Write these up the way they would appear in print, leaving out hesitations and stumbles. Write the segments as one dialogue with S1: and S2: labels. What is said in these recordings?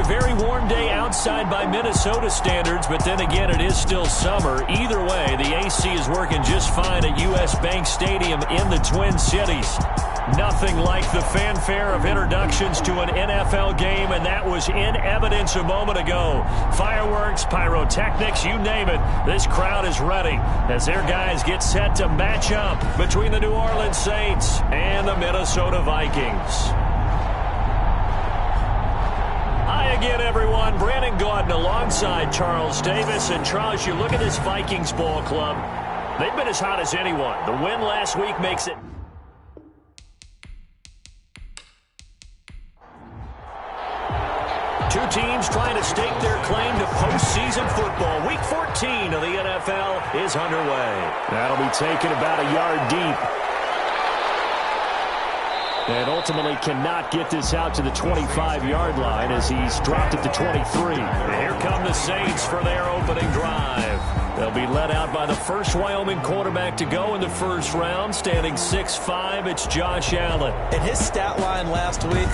S1: a very warm day outside by Minnesota standards, but then again, it is still summer. Either way, the AC is working just fine at U.S. Bank Stadium in the Twin Cities. Nothing like the fanfare of introductions to an NFL game, and that was in evidence a moment ago. Fireworks, pyrotechnics, you name it. This crowd is ready as their guys get set to match up between the New Orleans Saints and the Minnesota Vikings. Hi again, everyone. Brandon Gaudin alongside Charles Davis. And Charles, you look at this Vikings ball club. They've been as hot as anyone. The win last week makes it. Two teams trying to stake their claim to postseason football. Week 14 of the NFL is underway. That'll be taken about a yard deep. And ultimately cannot get this out to the 25-yard line as he's dropped it to 23. And here come the Saints for their opening drive. They'll be led out by the first Wyoming quarterback to go in the first round, standing 6'5". It's Josh Allen.
S2: And his stat line last week,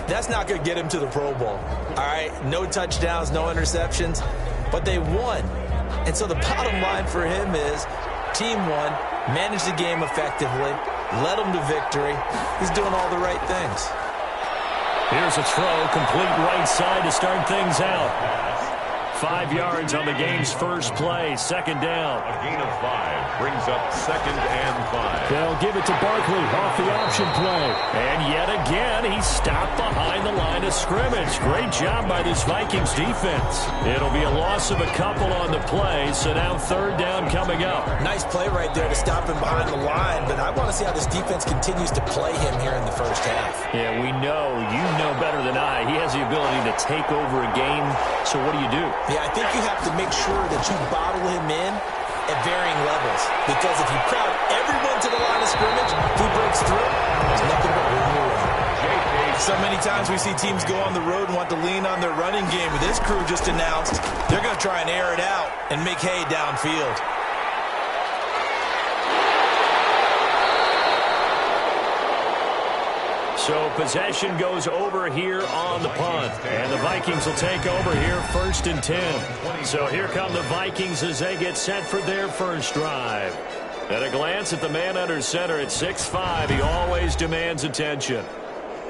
S2: that's not going to get him to the Pro Bowl. All right, no touchdowns, no interceptions, but they won. And so the bottom line for him is team won, managed the game effectively, led them to victory. He's doing all the right things.
S1: Here's a throw, complete right side to start things out. 5 yards on the game's first play, second down.
S3: A gain of 5 brings up 2nd and 5.
S1: They'll give it to Barkley off the option play. And yet again, he's stopped behind the line of scrimmage. Great job by this Vikings defense. It'll be a loss of a couple on the play, so now third down coming up.
S2: Nice play right there to stop him behind the line, but I want to see how this defense continues to play him here in the first half.
S1: Yeah, we know, you know better than I, he has the ability to take over a game, so what do?
S2: Yeah, I think you have to make sure that you bottle him in at varying levels. Because if you crowd everyone to the line of scrimmage, if he breaks through, there's nothing but room to run. So many times we see teams go on the road and want to lean on their running game. But this crew just announced they're going to try and air it out and make hay downfield.
S1: So possession goes over here on the punt. And the Vikings will take over here 1st and 10. So here come the Vikings as they get set for their first drive. At a glance at the man under center at 6'5", he always demands attention.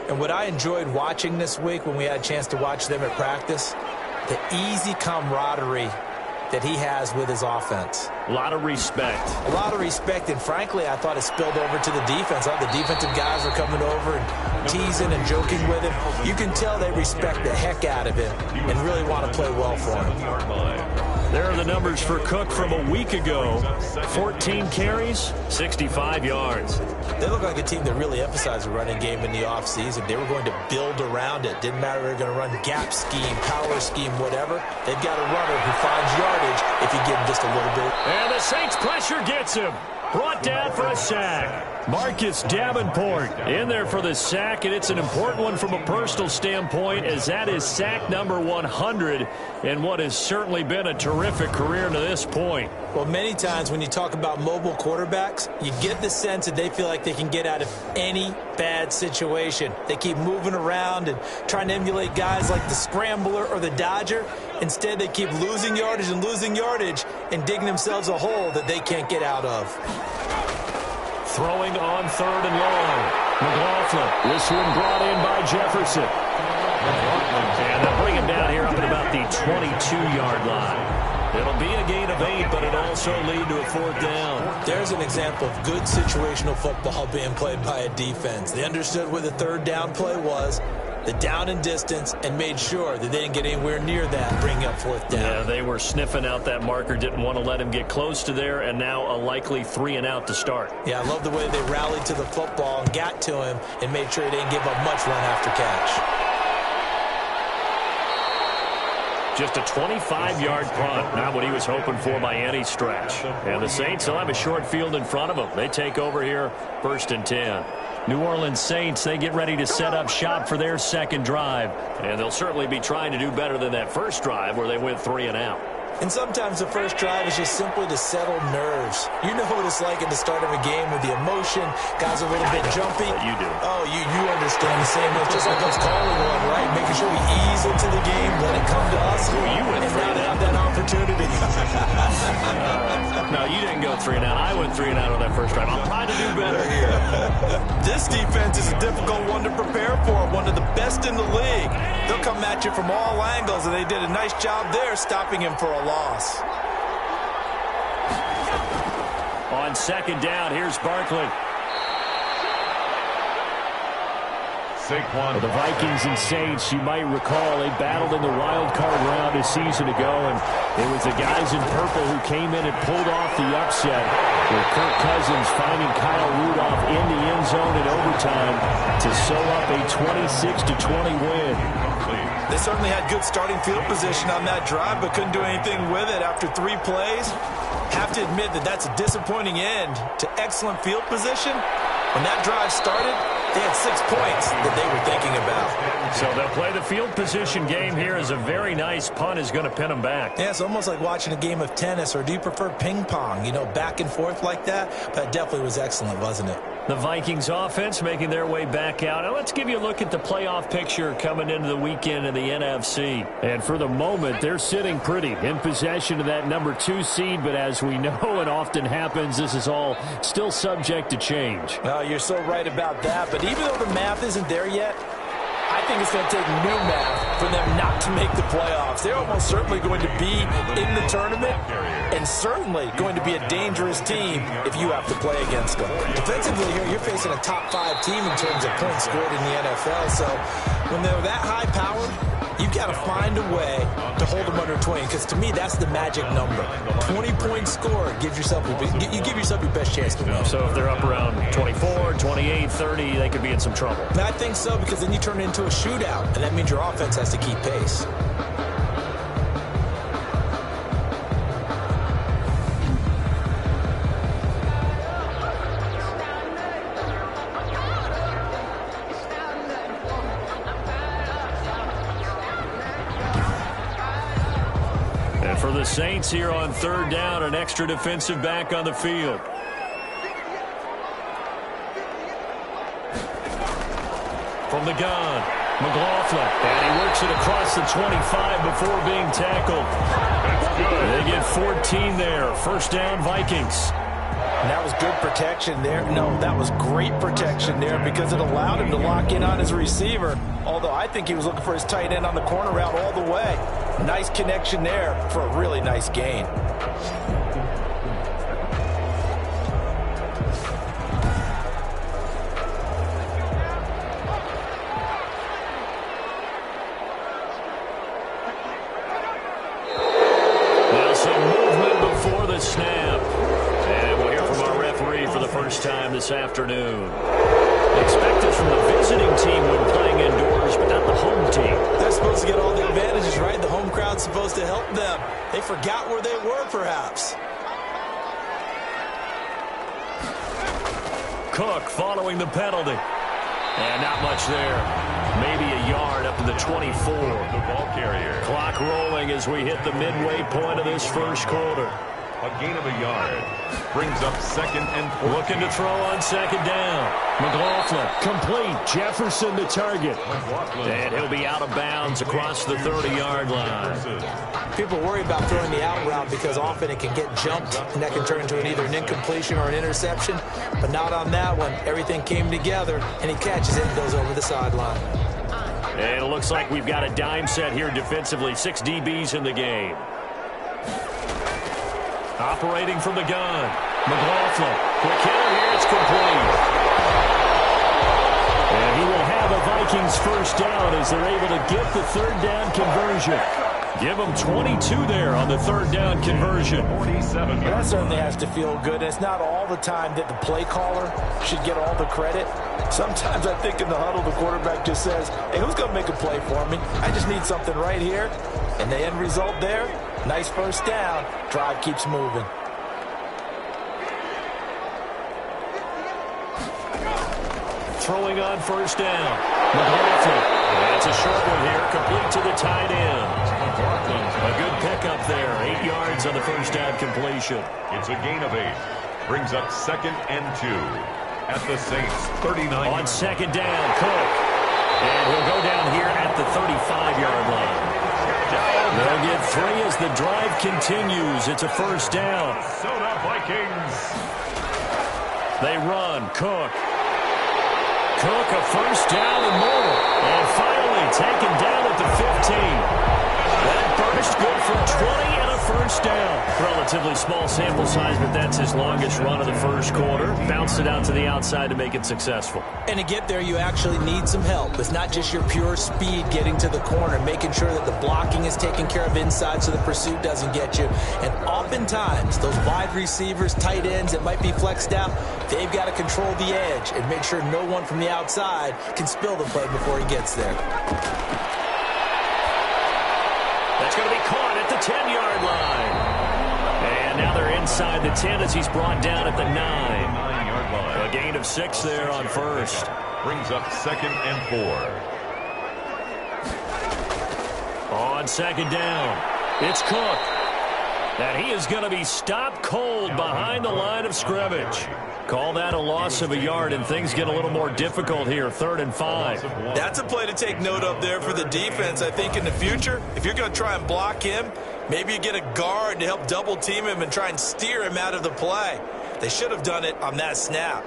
S2: And what I enjoyed watching this week when we had a chance to watch them at practice, the easy camaraderie that he has with his offense.
S1: A lot of respect.
S2: A lot of respect, and frankly, I thought it spilled over to the defense. All the defensive guys were coming over and teasing and joking with him. You can tell they respect the heck out of him and really want to play well for him.
S1: There are the numbers for Cook from a week ago. 14 carries, 65 yards.
S2: They look like a team that really emphasized the running game in the offseason. They were going to build around it. Didn't matter if they were going to run gap scheme, power scheme, whatever. They've got a runner who finds yardage if you give him just a little bit.
S1: And the Saints pressure gets him. Brought down for a sack. Marcus Davenport in there for the sack, and it's an important one from a personal standpoint as that is sack number 100 in what has certainly been a terrific career to this point.
S2: Well, many times when you talk about mobile quarterbacks, you get the sense that they feel like they can get out of any bad situation. They keep moving around and trying to emulate guys like the scrambler or the dodger. Instead, they keep losing yardage and digging themselves a hole that they can't get out of.
S1: Throwing on 3rd and long. McLaughlin. This one brought in by Jefferson. And they'll bring him down here up at about the 22-yard line. It'll be a gain of 8, but it'll also lead to a 4th down.
S2: There's an example of good situational football being played by a defense. They understood where the 3rd down play was, the down and distance, and made sure that they didn't get anywhere near that, bring up 4th down.
S1: Yeah, they were sniffing out that marker, didn't want to let him get close to there, and now a likely 3 and out to start.
S2: Yeah, I love the way they rallied to the football and got to him and made sure he didn't give up much run after catch.
S1: Just a 25-yard punt, not what he was hoping for by any stretch. And the Saints will have a short field in front of them. They take over here 1st and 10. New Orleans Saints, they get ready to set up shop for their second drive. And they'll certainly be trying to do better than that first drive where they went 3 and out.
S2: And sometimes the first drive is just simply to settle nerves. You know what it's like at the start of a game with the emotion. Guys are a little bit jumpy.
S3: You do.
S2: Oh, you understand the same. It's just like us calling one, right? Making sure we ease into the game, let it come to us.
S1: You went
S2: and now to have that opportunity.
S1: No, you didn't go 3 and out. I went 3 and out on that first drive. I'll try to do better here.
S2: This defense is a difficult one to prepare for. One of the best in the league. They'll come at you from all angles, and they did a nice job there stopping him for a loss.
S1: On second down, here's Barkley.
S3: Saquon.
S1: The Vikings and Saints, you might recall, they battled in the wild card round a season ago, and it was the guys in purple who came in and pulled off the upset, with Kirk Cousins finding Kyle Rudolph in the end zone in overtime to sew up a 26-20 win.
S2: They certainly had good starting field position on that drive, but couldn't do anything with it after 3 plays. Have to admit that that's a disappointing end to excellent field position. When that drive started, they had 6 points that they were thinking about.
S1: So they'll play the field position game here as a very nice punt is going to pin them back.
S2: Yeah, it's almost like watching a game of tennis, or do you prefer ping pong? You know, back and forth like that? But it definitely was excellent, wasn't it?
S1: The Vikings offense making their way back out. Now let's give you a look at the playoff picture coming into the weekend in the NFC. And for the moment, they're sitting pretty in possession of that number 2 seed. But as we know, it often happens, this is all still subject to change.
S2: Well, you're so right about that. But even though the math isn't there yet, I think it's going to take new math for them not to make the playoffs. They're almost certainly going to be in the tournament, and certainly going to be a dangerous team if you have to play against them. Defensively here, you're facing a top 5 team in terms of points scored in the NFL. So when they're that high-powered, you've got to find a way to hold them under 20, because to me, that's the magic number. 20-point score gives yourself you give yourself your best chance to win.
S1: So if they're up around 24, 28, 30, they could be in some trouble.
S2: And I think so, because then you turn it into a shootout, and that means your offense has to keep pace.
S1: For the Saints here on third down, an extra defensive back on the field. From the gun, McLaughlin. And he works it across the 25 before being tackled. They get 14 there. First down, Vikings.
S2: And that was good protection there. No, that was great protection there, because it allowed him to lock in on his receiver. Although I think he was looking for his tight end on the corner route all the way. Nice connection there for a really nice gain.
S1: Now some movement before the snap. And we'll hear from our referee for the first time this afternoon. Expected from the visiting team when playing indoors, but not the home team.
S2: They're supposed to get all the advantages, right? The home crowd's supposed to help them. They forgot where they were, perhaps.
S1: Cook following the penalty. And not much there. Maybe a yard up to the 24.
S3: The ball carrier.
S1: Clock rolling as we hit the midway point of this first quarter.
S3: A gain of a yard. Brings up second and 14.
S1: Looking to throw on second down. McLaughlin complete. Jefferson the target. And he'll be out of bounds across the 30-yard line.
S2: People worry about throwing the out route because often it can get jumped, and that can turn into either an incompletion or an interception. But not on that one. Everything came together, and he catches it and goes over the sideline.
S1: And it looks like we've got a dime set here defensively. 6 DBs in the game. Operating from the gun. McLaughlin. Quick hitter here. It's complete. And he will have a Vikings first down as they're able to get the third down conversion. Give them 22 there on the third down conversion.
S3: 47.
S2: That certainly has to feel good. It's not all the time that the play caller should get all the credit. Sometimes I think in the huddle, the quarterback just says, hey, who's going to make a play for me? I just need something right here. And the end result there, nice first down. Drive keeps moving.
S1: Throwing on first down. McLaughlin. That's a short one here. Complete to the tight end. A good pickup there. 8 yards on the first down completion.
S3: It's a gain of 8. Brings up 2nd and 2 at the Saints 39.
S1: On second down, Cook. And he'll go down here at the 35-yard line. They'll get 3 as the drive continues. It's a first down.
S3: Minnesota Vikings.
S1: They run. Cook. Cook, a first down and more. And finally taken down at the 15. That burst good for 20 and a first down. Relatively small sample size, but that's his longest run of the first quarter. Bounced it out to the outside to make it successful.
S2: And to get there, you actually need some help. It's not just your pure speed getting to the corner, making sure that the blocking is taken care of inside so the pursuit doesn't get you. And oftentimes, those wide receivers, tight ends that might be flexed out, they've got to control the edge and make sure no one from the outside can spill the play before he gets there.
S1: That's going to be caught at the 10-yard line. And now they're inside the 10 as he's brought down at the
S3: 9-yard line.
S1: A gain of 6 there on first.
S3: Brings up 2nd and 4.
S1: On second down, it's Cook. And he is going to be stopped cold behind the line of scrimmage. Call that a loss of a yard, and things get a little more difficult here, 3rd and 5.
S2: That's a play to take note of there for the defense. I think in the future, if you're going to try and block him, maybe you get a guard to help double team him and try and steer him out of the play. They should have done it on that snap.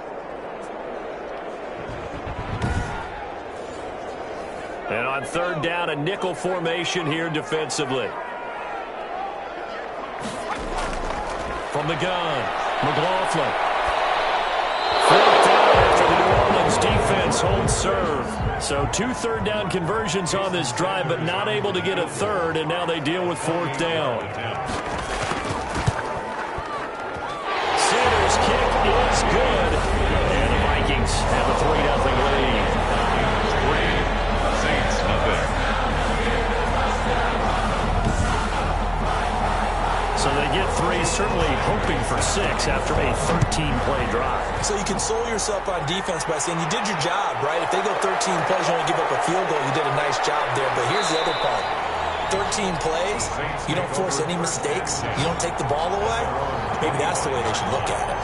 S1: And on 3rd down, a nickel formation here defensively. From the gun, McLaughlin. 4th down after the New Orleans defense holds serve. So 2 third-down conversions on this drive, but not able to get a third, and now they deal with 4th down. Sanders' kick is good, and the Vikings have a 3-0 lead.
S3: Saints nothing.
S1: So they get 3, certainly hoping for 6 after a 13-play drive.
S2: So you console yourself on defense by saying you did your job, right? If they go 13 plays, you only give up a field goal, you did a nice job there. But here's the other part. 13 plays, you don't force any mistakes, you don't take the ball away. Maybe that's the way they should look at it.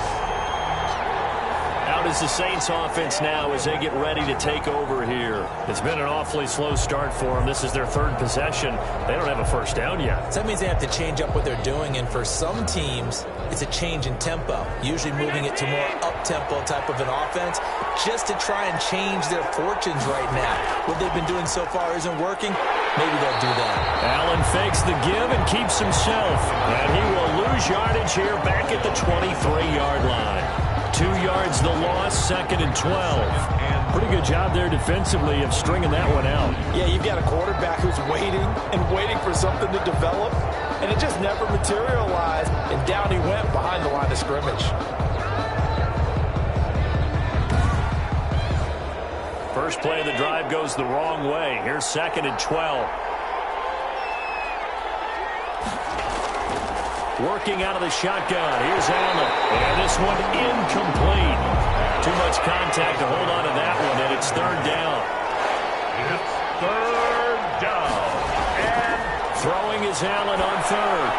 S1: Out is the Saints offense now as they get ready to take over here. It's been an awfully slow start for them. This is their 3rd possession. They don't have a first down yet.
S2: So that means they have to change up what they're doing, and for some teams, it's a change in tempo, usually moving it to more up-tempo type of an offense, just to try and change their fortunes right now. What they've been doing so far isn't working. Maybe they'll do that.
S1: Allen fakes the give and keeps himself. And he will lose yardage here back at the 23-yard line. 2 yards the loss, 2nd and 12. Pretty good job there defensively of stringing that one out.
S2: Yeah, you've got a quarterback who's waiting and waiting for something to develop, and it just never materialized, and down he went behind the line of scrimmage.
S1: First play of the drive goes the wrong way. Here's 2nd and 12. Working out of the shotgun. Here's Allen. And this one incomplete. Too much contact to hold on to that one, and it's 3rd down.
S3: It's 3rd down.
S1: And throwing is Allen on 3rd.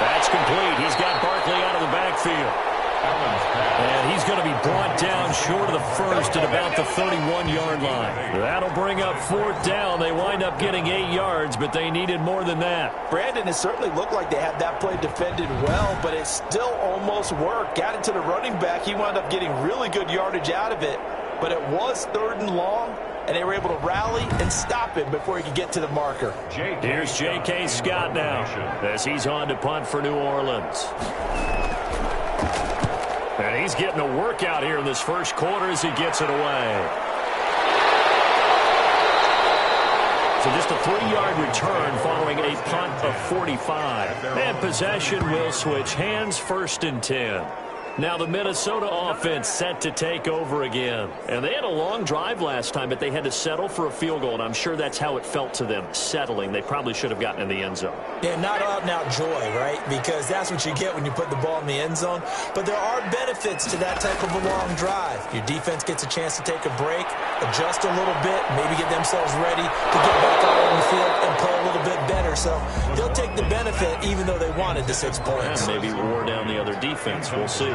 S1: That's complete. He's got Barkley out of the backfield. And he's going to be brought down short of the first at about the 31-yard line. That'll bring up 4th down. They wind up getting 8 yards, but they needed more than that.
S2: Brandon, it certainly looked like they had that play defended well, but it still almost worked. Got it to the running back. He wound up getting really good yardage out of it, but it was 3rd and long, and they were able to rally and stop him before he could get to the marker.
S1: Here's J.K. Scott now as he's on to punt for New Orleans. And he's getting a workout here in this first quarter as he gets it away. So just a 3-yard return following a punt of 45. And possession will switch hands, 1st and 10. Now the Minnesota offense set to take over again. And they had a long drive last time, but they had to settle for a field goal, and I'm sure that's how it felt to them, settling. They probably should have gotten in the end zone.
S2: Yeah, not out-and-out joy, right? Because that's what you get when you put the ball in the end zone. But there are benefits to that type of a long drive. Your defense gets a chance to take a break, adjust a little bit, maybe get themselves ready to get back out on the field and play a little bit better. So they'll take the benefit benefit even though they wanted the 6 points.
S1: And maybe wore down the other defense. We'll see.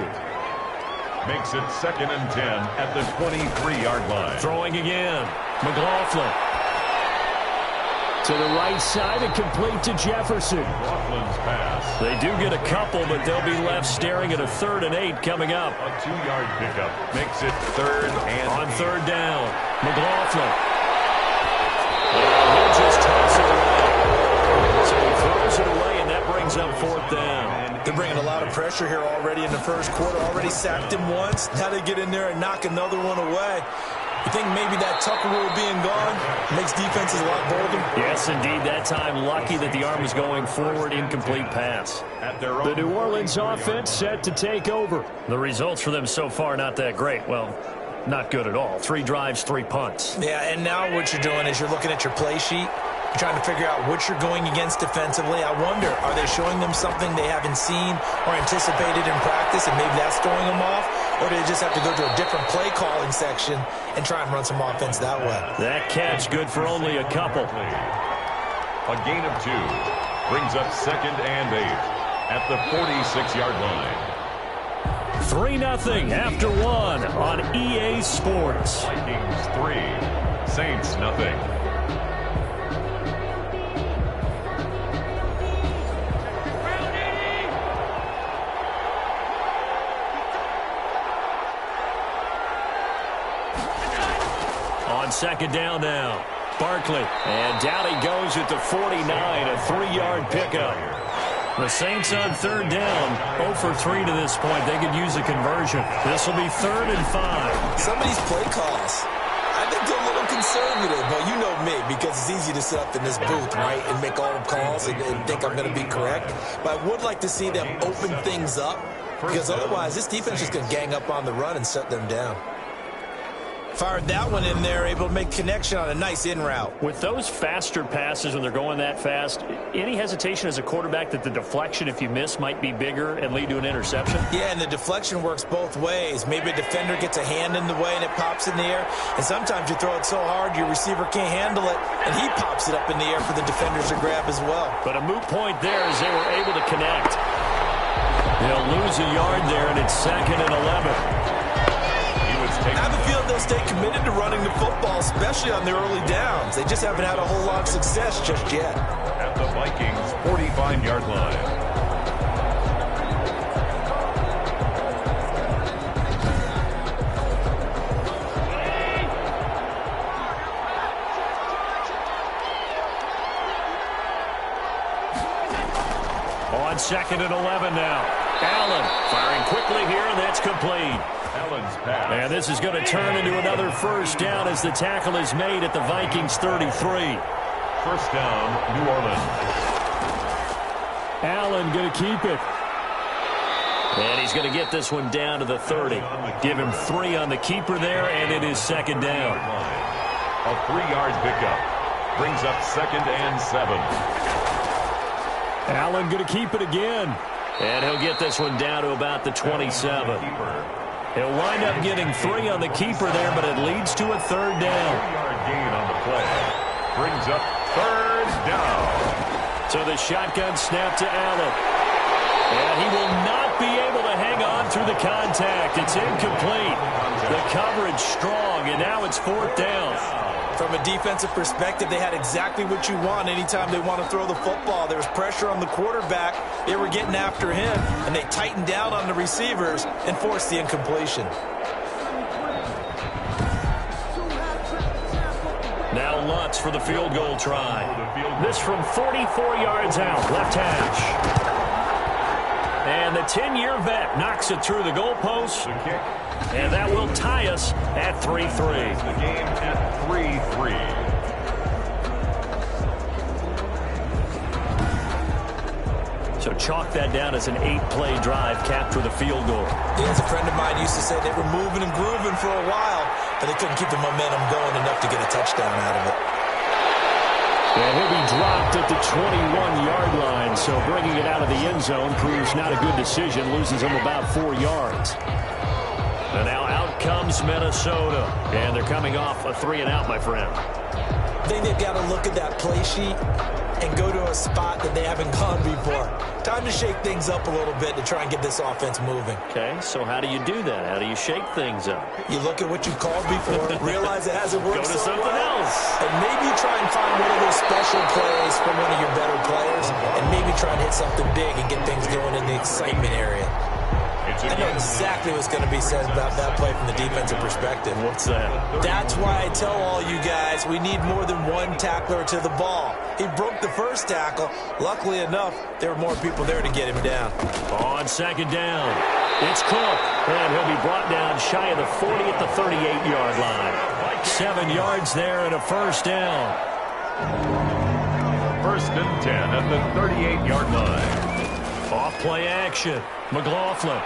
S3: Makes it 2nd and 10 at the 23-yard line.
S1: Throwing again. McLaughlin. To the right side and complete to Jefferson.
S3: McLaughlin's pass.
S1: They do get a couple, but they'll be left staring at a 3rd and 8 coming up.
S3: A 2-yard pickup makes it 3rd and
S1: On
S3: 8.
S1: 3rd down, McLaughlin. And he'll just toss it away. So he throws it away, and that brings up 4th down.
S2: They're bringing a lot of pressure here already in the first quarter. Already sacked him once. Now they get in there and knock another one away. You think maybe that Tucker rule being gone makes defenses a lot bolder?
S1: Yes, indeed. That time, lucky that the arm was going forward, incomplete pass. The New Orleans offense set to take over. The results for them so far not that great. Well, not good at all. 3 drives, 3 punts.
S2: Yeah, and now what you're doing is you're looking at your play sheet. You're trying to figure out what you're going against defensively. I wonder, are they showing them something they haven't seen or anticipated in practice, and maybe that's throwing them off? Or do they just have to go to a different play calling section and try and run some offense that way?
S1: That catch good for only a couple.
S3: A gain of 2 brings up 2nd and 8 at the 46-yard line.
S1: 3-0 after 1 on EA Sports.
S3: Vikings 3, Saints nothing.
S1: On 2nd down now, Barkley. And down he goes at the 49, a 3-yard pickup. The Saints on 3rd down, 0 for 3 to this point. They could use a conversion. This will be 3rd and 5.
S2: Some of these play calls, I think they're a little conservative. But you know me, because it's easy to sit up in this booth, right, and make all the calls and think I'm going to be correct. But I would like to see them open things up, because otherwise this defense is going to gang up on the run and shut them down. Fired that one in there, able to make connection on a nice in route.
S1: With those faster passes when they're going that fast, any hesitation as a quarterback that the deflection, if you miss, might be bigger and lead to an interception?
S2: Yeah, and the deflection works both ways. Maybe a defender gets a hand in the way and it pops in the air. And sometimes you throw it so hard your receiver can't handle it, and he pops it up in the air for the defenders to grab as well.
S1: But a moot point there as they were able to connect. They'll lose a yard there, and it's 2nd and 11.
S2: I have a feeling they'll stay committed to running the football, especially on their early downs. They just haven't had a whole lot of success just yet.
S3: At the Vikings' 45-yard line.
S1: On 2nd and 11 now. Allen firing quickly here, and that's complete.
S3: Allen's pass.
S1: And this is going to turn into another 1st down as the tackle is made at the Vikings 33.
S3: 1st down, New Orleans.
S1: Allen going to keep it. And he's going to get this one down to the 30. Give him 3 on the keeper there, and it is 2nd down.
S3: A 3-yard pickup brings up 2nd and 7.
S1: Allen going to keep it again. And he'll get this one down to about the 27. He'll wind up getting 3 on the keeper there, but it leads to a 3rd down.
S3: 3-yard gain on the play. Brings up 3rd down.
S1: So the shotgun snap to Allen. And he will not be able to hang on through the contact. It's incomplete. The coverage strong, and now it's 4th down.
S2: From a defensive perspective, they had exactly what you want anytime they want to throw the football. There was pressure on the quarterback. They were getting after him, and they tightened down on the receivers and forced the incompletion.
S1: Now Lutz for the field goal try. This from 44 yards out, left hash. And the 10-year vet knocks it through the goalpost. And that will tie us at 3-3.
S3: The game at 3-3.
S2: So
S1: chalk that down as an 8-play drive, capture the field goal.
S2: Yeah, as a friend of mine used to say, they were moving and grooving for a while, but they couldn't keep the momentum going enough to get a touchdown out of it.
S1: And he'll be dropped at the 21-yard line, so bringing it out of the end zone proves not a good decision, loses him about 4 yards. And now out comes Minnesota, and they're coming off a 3-and-out, my friend.
S2: I think they've got to look at that play sheet and go to a spot that they haven't gone before. Time to shake things up a little bit to try and get this offense moving.
S1: Okay, so how do you do that? How do you shake things up?
S2: You look at what you called before, realize it hasn't worked
S1: Go to
S2: so
S1: something
S2: well,
S1: else.
S2: and maybe try and find one of those special plays from one of your better players, and maybe try and hit something big and get things going in the excitement area. I know exactly what's going to be said about that play from the defensive perspective.
S1: What's that?
S2: That's why I tell all you guys we need more than one tackler to the ball. He broke the first tackle. Luckily enough, there were more people there to get him down.
S1: On second down, it's Cook, and he'll be brought down shy of the 40 at the 38-yard line. 7 yards there and a first down.
S3: First and 10 at the 38-yard line.
S1: Off play action. McLaughlin.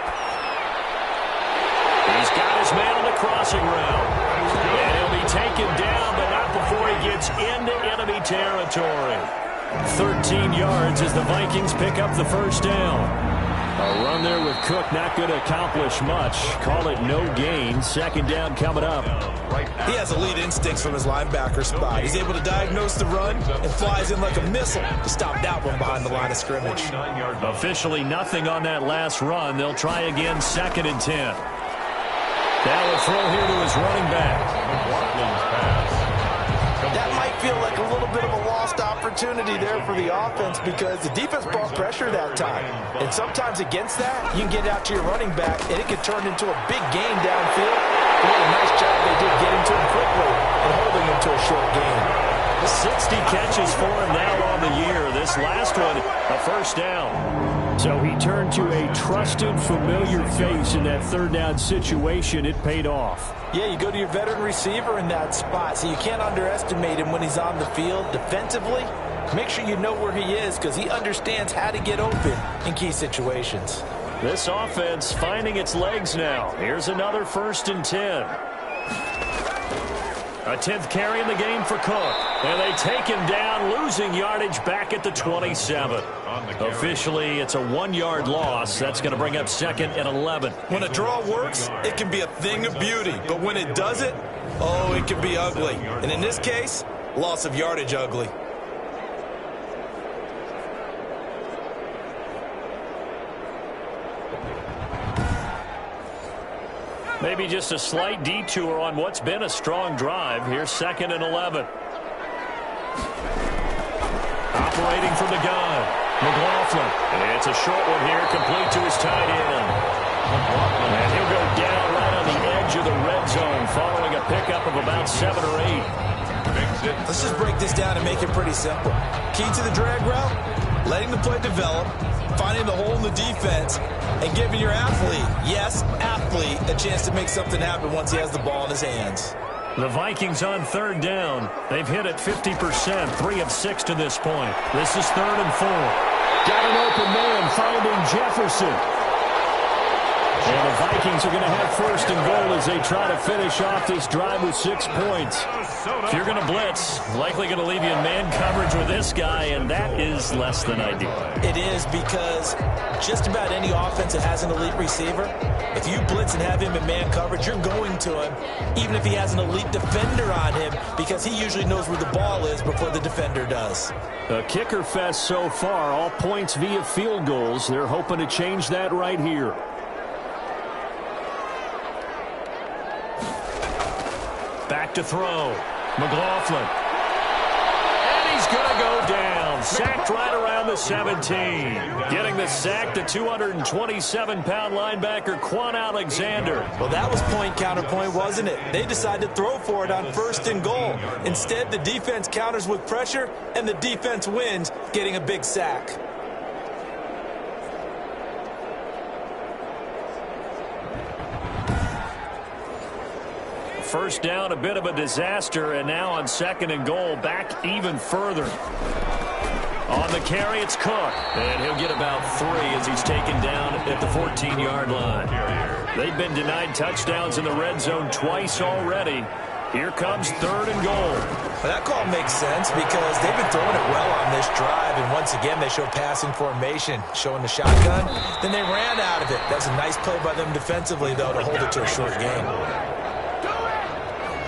S1: He's got his man on the crossing route. And he'll be taken down, but not before he gets into enemy territory. 13 yards as the Vikings pick up the first down. A run there with Cook, not going to accomplish much. Call it no gain. Second down coming up.
S2: He has elite instincts from his linebacker spot. He's able to diagnose the run and flies in like a missile to stop that one behind the line of scrimmage.
S1: Officially nothing on that last run. They'll try again, second and 10. Now a throw here to his running back.
S2: That might feel like a little bit of a lost opportunity there for the offense because the defense brought pressure that time. And sometimes against that, you can get out to your running back, and it can turn into a big gain downfield. What a nice job they did getting to him quickly and holding him to a short gain.
S1: 60 catches for him now on the year. This last one, a first down. So he turned to a trusted, familiar face in that third down situation. It paid off.
S2: Yeah, you go to your veteran receiver in that spot, so you can't underestimate him when he's on the field defensively. Make sure you know where he is because he understands how to get open in key situations.
S1: This offense finding its legs now. Here's another first and 10. A 10th carry in the game for Cook. And they take him down, losing yardage back at the 27. Officially, it's a 1-yard loss. That's going to bring up second and 11.
S2: When a draw works, it can be a thing of beauty. But when it doesn't, oh, it can be ugly. And in this case, loss of yardage ugly.
S1: Maybe just a slight detour on what's been a strong drive. Here's second and 11. Operating from the gun, McLaughlin. And it's a short one here, complete to his tight end. And he'll go down right on the edge of the red zone following a pickup of about 7 or 8.
S2: Let's just break this down and make it pretty simple. Key to the drag route, letting the play develop, finding the hole in the defense, and giving your athlete, yes, athlete, a chance to make something happen once he has the ball in his hands.
S1: The Vikings on third down. They've hit it 50%, 3 of 6 to this point. This is third and 4. Got an open man, finding Jefferson. And the Vikings are going to have first and goal as they try to finish off this drive with 6 points. If you're going to blitz, likely going to leave you in man coverage with this guy, and that is less than ideal.
S2: It is because just about any offense that has an elite receiver, if you blitz and have him in man coverage, you're going to him, even if he has an elite defender on him, because he usually knows where the ball is before the defender does.
S1: A kicker fest so far, all points via field goals. They're hoping to change that right here. Back to throw. McLaughlin. And he's going to go down. Sacked right around the 17. Getting the sack, the 227-pound linebacker, Quan Alexander.
S2: Well, that was point counterpoint, wasn't it? They decided to throw for it on first and goal. Instead, the defense counters with pressure, and the defense wins, getting a big sack.
S1: First down, a bit of a disaster, and now on second and goal, back even further. On the carry, it's Cook, and he'll get about 3 as he's taken down at the 14-yard line. They've been denied touchdowns in the red zone twice already. Here comes third and goal.
S2: Well, that call makes sense because they've been throwing it well on this drive, and once again they show passing formation, showing the shotgun. Then they ran out of it. That's a nice play by them defensively, though, to hold it to a short game.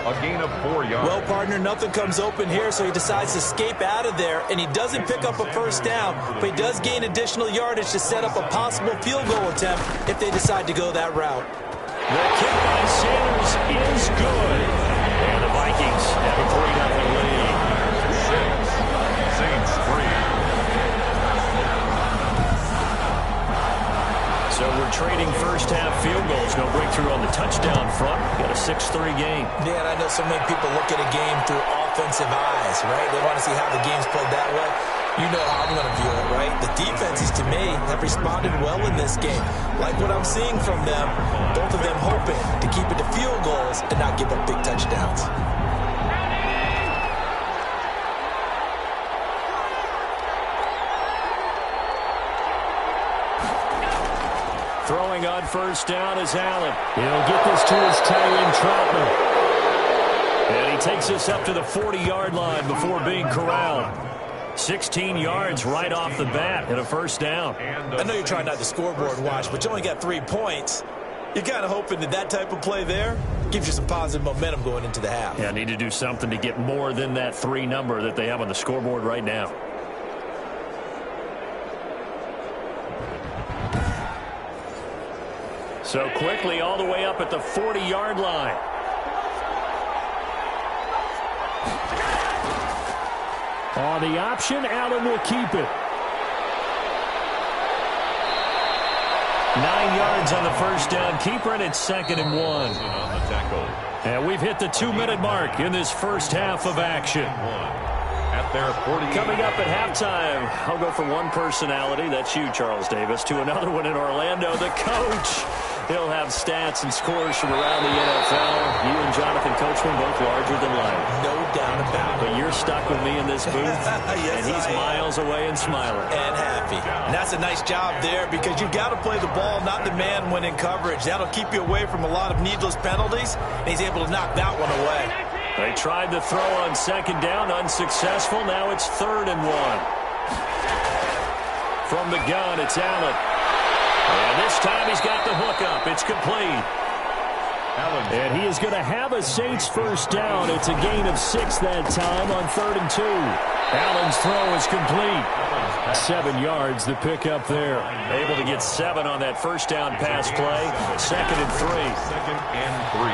S3: A gain of 4 yards.
S2: Well, partner, nothing comes open here, so he decides to escape out of there, and he doesn't pick up a first down, but he does gain additional yardage to set up a possible field goal attempt if they decide to go that route.
S1: The kick by Sanders is good. And the Vikings have a 3-0 lead.
S3: 6. Saints 3.
S1: So we're trading first-half field goals. No breakthrough on the touchdown front. Got a 6-3 game.
S2: Yeah, and I know so many people look at a game through offensive eyes, right? They want to see how the game's played that way. You know how I'm going to view it, right? The defenses, to me, have responded well in this game. Like what I'm seeing from them, both of them hoping to keep it to field goals and not give up big touchdowns.
S1: Throwing on first down is Allen. He'll get this to his tight end, Troutman. And he takes this up to the 40-yard line before being corralled. 16 yards right off the bat and a first down.
S2: I know you're trying not to scoreboard watch, but you only got 3 points. You're kind of hoping that type of play there gives you some positive momentum going into the half.
S1: Yeah, need to do something to get more than that 3 number that they have on the scoreboard right now. So quickly all the way up at the 40-yard line. On the option, Allen will keep it. 9 yards on the first down keeper, and it's 2nd and 1.
S3: On the tackle.
S1: And we've hit the 2-minute mark in this first half of action.
S3: At their 40.
S1: Coming up at halftime, I'll go from one personality, that's you, Charles Davis, to another one in Orlando, the coach. He'll have stats and scores from around the NFL. You and Jonathan Coachman both larger than life.
S2: No doubt about it.
S1: But you're stuck with me in this booth,
S2: yes,
S1: and he's miles away and smiling.
S2: And happy. And that's a nice job there because you've got to play the ball, not the man when in coverage. That'll keep you away from a lot of needless penalties, and he's able to knock that one away.
S1: They tried the throw on 2nd down, unsuccessful. Now it's 3rd and 1. From the gun, it's Allen. And this time he's got the hook up. It's complete.
S3: Allen.
S1: And he is going to have a Saints first down. It's a gain of 6 that time on 3rd and 2. Allen's throw is complete. 7 yards, the pickup there. Able to get 7 on that first down pass play. 2nd and 3.
S3: 2nd and 3.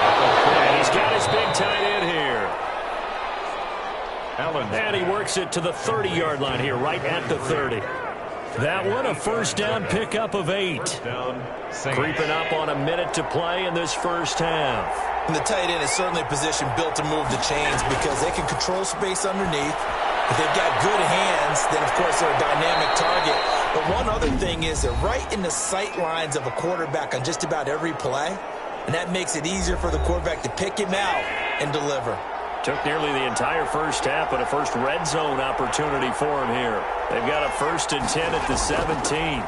S1: And he's got his big tight end here.
S3: Allen.
S1: And he works it to the 30-yard line here, right at the 30. That one, a first down pickup of 8.
S3: Down.
S1: Creeping up on a minute to play in this first half.
S2: And the tight end is certainly a position built to move the chains because they can control space underneath. If they've got good hands, then, of course, they're a dynamic target. But one other thing is they're right in the sight lines of a quarterback on just about every play. And that makes it easier for the quarterback to pick him out and deliver.
S1: Took nearly the entire first half, but a first red zone opportunity for him here. They've got a 1st and 10 at the 17. A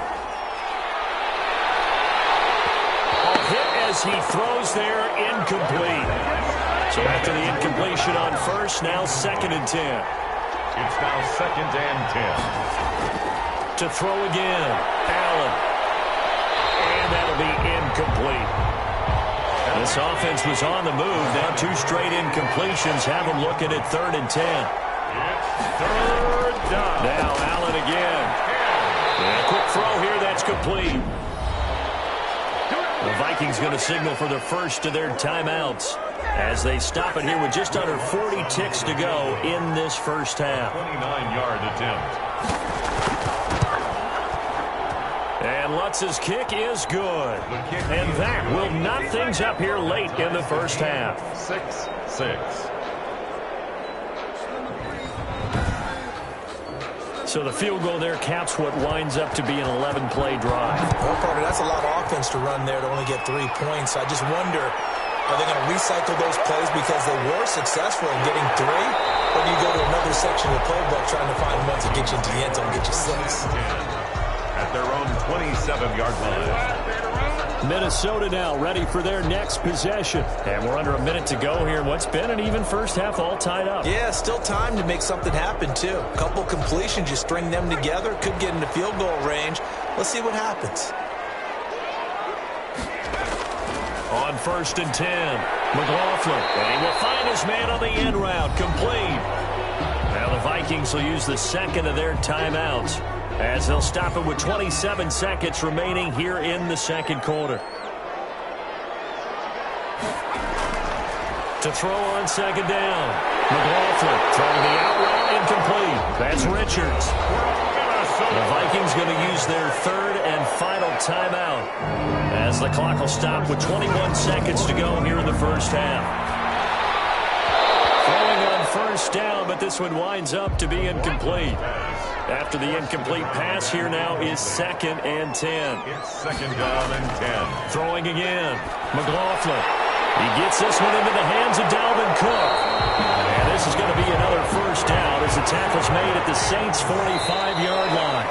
S1: hit as he throws there, incomplete. So after the incompletion on first, now 2nd and 10.
S3: It's now 2nd and 10.
S1: To throw again, Allen. And that'll be incomplete. This offense was on the move. Now 2 straight incompletions have them looking at 3rd and 10.
S3: It's 3rd down.
S1: Now Allen again. And a quick throw here. That's complete. The Vikings going to signal for the first of their timeouts as they stop it here with just under 40 ticks to go in this first half.
S3: 29-yard attempt.
S1: And Lutz's kick is good. And that will knock things up here late in the first half.
S3: 6-6.
S1: So the field goal there caps what winds up to be an 11-play drive.
S2: Well, Carter, that's a lot of offense to run there to only get 3 points. I just wonder, are they going to recycle those plays because they were successful in getting 3? Or do you go to another section of the playbook trying to find ones that get you into the end zone and get you 6?
S3: At their own 27-yard line.
S1: Minnesota now ready for their next possession. And we're under a minute to go here. What's been an even first half, all tied up.
S2: Yeah, still time to make something happen, too. A couple completions, you string them together, could get into field goal range. Let's see what happens.
S1: On 1st and 10, McLaughlin. And he will find his man on the end route. Complete. Now the Vikings will use the second of their timeouts as they'll stop it with 27 seconds remaining here in the second quarter. To throw on second down. McLaughlin throwing the out route incomplete. That's Richards. The Vikings going to use their third and final timeout as the clock will stop with 21 seconds to go here in the first half. Throwing on first down, but this one winds up to be incomplete. After the incomplete pass, here now is 2nd and 10.
S3: It's 2nd down and 10.
S1: Throwing again. McLaughlin. He gets this one into the hands of Dalvin Cook. And this is going to be another first down as the tackle's made at the Saints' 45-yard line.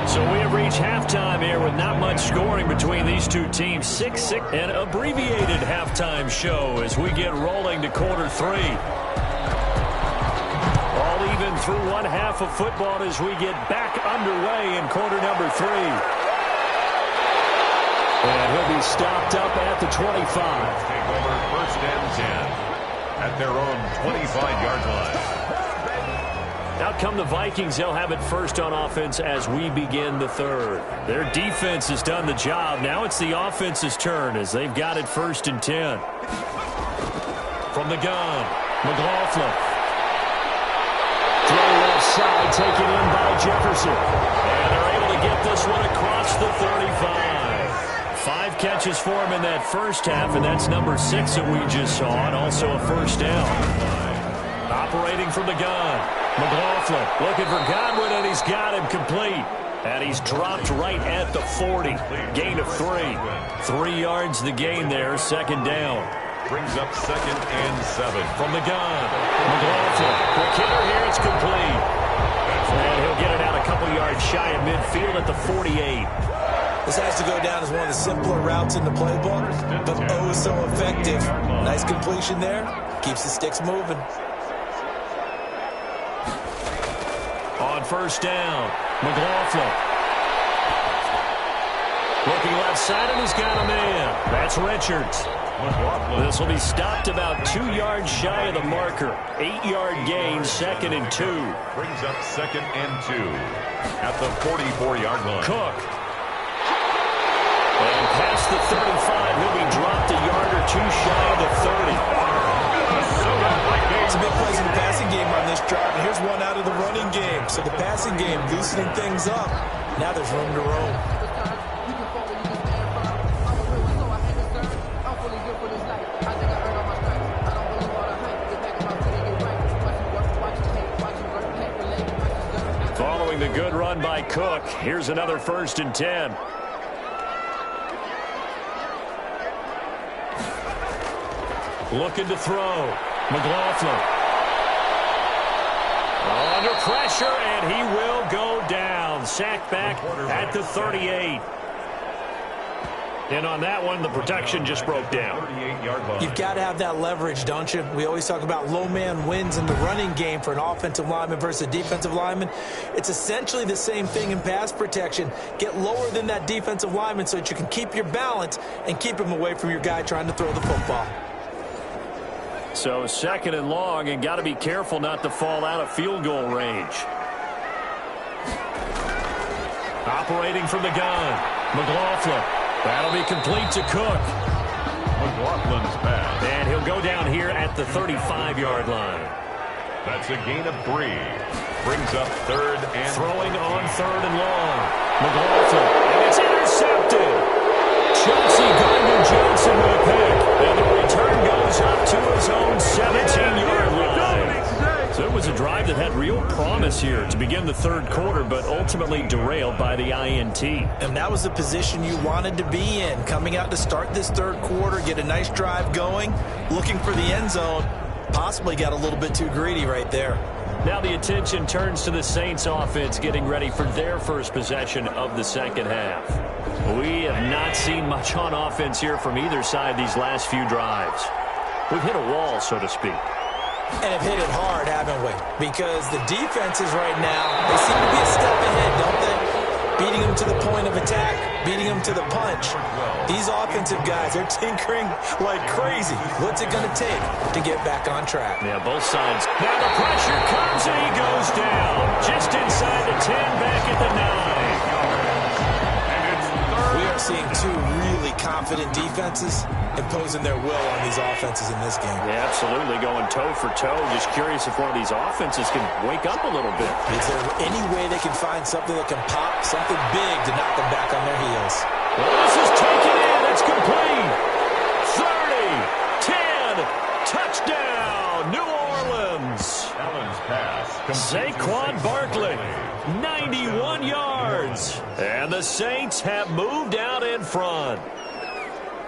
S1: So we have reached halftime here with not much scoring between these two teams. 6-6, an abbreviated halftime show as we get rolling to quarter 3. All even through one half of football as we get back underway in quarter number 3. And he'll be stopped up at the 25.
S3: Take over 1st and 10 at their own 25-yard line.
S1: Out come the Vikings. They'll have it first on offense as we begin the third. Their defense has done the job. Now it's the offense's turn as they've got it 1st and 10. From the gun, McLaughlin. Throw left side, taken in by Jefferson. And they're able to get this one across the 35. 5 catches for him in that first half, and that's number 6 that we just saw, and also a first down. Operating from the gun, McLaughlin looking for Godwin, and he's got him complete. And he's dropped right at the 40. Gain of 3. 3 yards the gain there, 2nd down.
S3: Brings up 2nd and 7.
S1: From the gun, McLaughlin. Quick hitter here, it's complete. And he'll get it out a couple yards shy of midfield at the 48.
S2: This has to go down as one of the simpler routes in the playbook, but oh so effective. Nice completion there. Keeps the sticks moving.
S1: On 1st down, McLaughlin. Looking left side, and he's got a man. That's Richards. This will be stopped about 2 yards shy of the marker. 8-yard gain, 2nd and 2.
S3: Brings up 2nd and 2 at the 44-yard line.
S1: Cook. And past the 35, he'll be dropped a yard or 2 shy of the 30.
S2: It's a big plays in the passing game on this drive, and here's one out of the running game. So the passing game loosening things up. Now there's room to roam.
S1: Following the good run by Cook, here's another 1st and 10. Looking to throw. McLaughlin. Under pressure, and he will go down. Sacked back at the 38. And on that one, the protection just broke down.
S2: You've got to have that leverage, don't you? We always talk about low man wins in the running game for an offensive lineman versus a defensive lineman. It's essentially the same thing in pass protection. Get lower than that defensive lineman so that you can keep your balance and keep him away from your guy trying to throw the football.
S1: So 2nd and long, and got to be careful not to fall out of field goal range. Operating from the gun, McLaughlin. That'll be complete to Cook.
S3: McLaughlin's pass.
S1: And he'll go down here at the 35-yard line.
S3: That's a gain of 3. Brings up 3rd and...
S1: Throwing on 3rd and long. McLaughlin. And it's intercepted. Chelsea Gardner-Johnson with a pick. And the return goes up to his own 17-yard line. So it was a drive that had real promise here to begin the third quarter, but ultimately derailed by the INT.
S2: And that was the position you wanted to be in. Coming out to start this third quarter, get a nice drive going, looking for the end zone. Possibly got a little bit too greedy right there.
S1: Now the attention turns to the Saints offense getting ready for their first possession of the second half. We have not seen much on offense here from either side these last few drives. We've hit a wall, so to speak.
S2: And have hit it hard, haven't we? Because the defenses right now, they seem to be a step ahead, don't they? beating them to the point of attack, beating them to the punch. These offensive guys, they're tinkering like crazy. What's it going to take to get back on track?
S1: Yeah, both sides. Now the pressure comes and he goes down. Just inside the 10, back at the 9.
S2: We are seeing two really confident defenses imposing their will on these offenses in this game.
S1: Yeah, absolutely, going toe for toe. Just curious if one of these offenses can wake up a little bit.
S2: Is there any way they can find something that can pop, something big to knock them back on their heels?
S1: Well, this is taken in. It's complete. 30, 10, touchdown, New Orleans.
S3: Allen's pass.
S1: Saquon Barkley, 91 yards. And the Saints have moved out in front.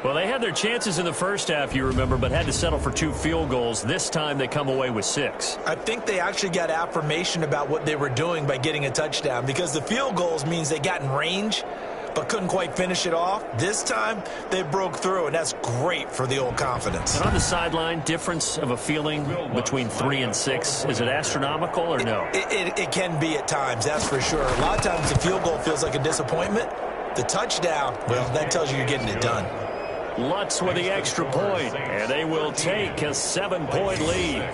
S1: Well, they had their chances in the first half, you remember, but had to settle for 2 field goals. This time they come away with 6.
S2: I think they actually got affirmation about what they were doing by getting a touchdown, because the field goals means they got in range but couldn't quite finish it off. This time they broke through, and that's great for the old confidence.
S1: And on the sideline, difference of a feeling between 3 and 6, is it astronomical or no?
S2: It can be at times, that's for sure. A lot of times the field goal feels like a disappointment. The touchdown, well, that tells you you're getting it done.
S1: Lutz with the extra point, and they will take a 7-point lead.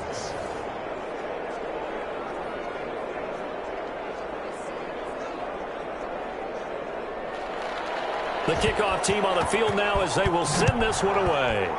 S1: The kickoff team on the field now as they will send this one away.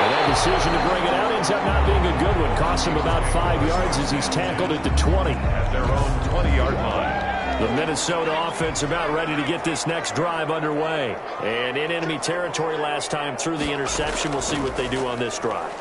S1: And that decision to bring it out ends up not being a good one. Cost him about 5 yards as he's tackled at the 20.
S3: At their own 20-yard line.
S1: The Minnesota offense about ready to get this next drive underway. And in enemy territory last time through the interception. We'll see what they do on this drive.